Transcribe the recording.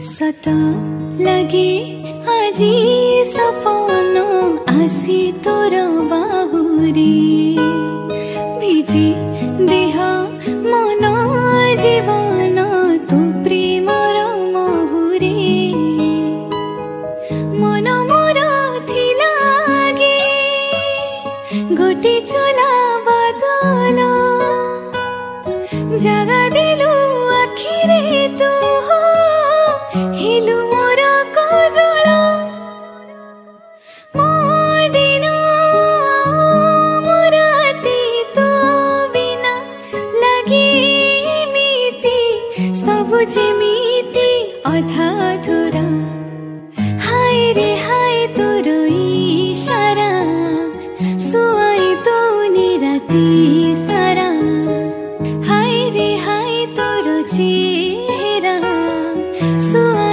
सत लगे आजी सपन आसी तोर बाहुरी भिजी देह मन जीवन तू प्रेमर महुरी मन मोर थिला आगे गोटे चोला बादल जगा दिलु आखिरे तू हेलु मोर कजल मो दिन मो राति तो बिना लगे एमिति सबु जेमिति अधा अधूरा हाय रे हाय तोर इशारा सुआई दौनी राति सारा हाय रे हाय तोर चेहरा सुआ